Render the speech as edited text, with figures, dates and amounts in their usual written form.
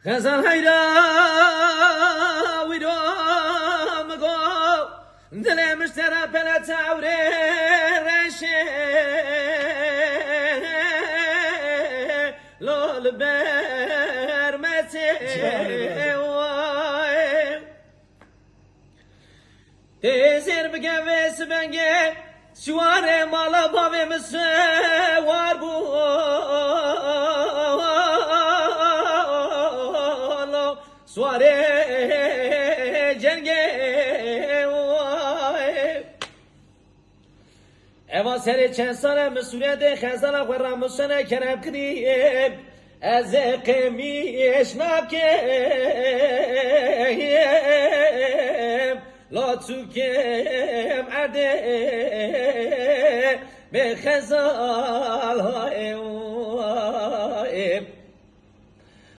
غزال هيدا ويدوم قو دلي مشترى بلا تعوري رشي لو البر متي تزير بقفز بنجي شواري مالا بابي مسوار بولو سواري جنگي اما سری چند ساله مسئولیت خزانه و راموسانه کرم کنیم از قمیش نبکیم لا توکیم عده به خزال های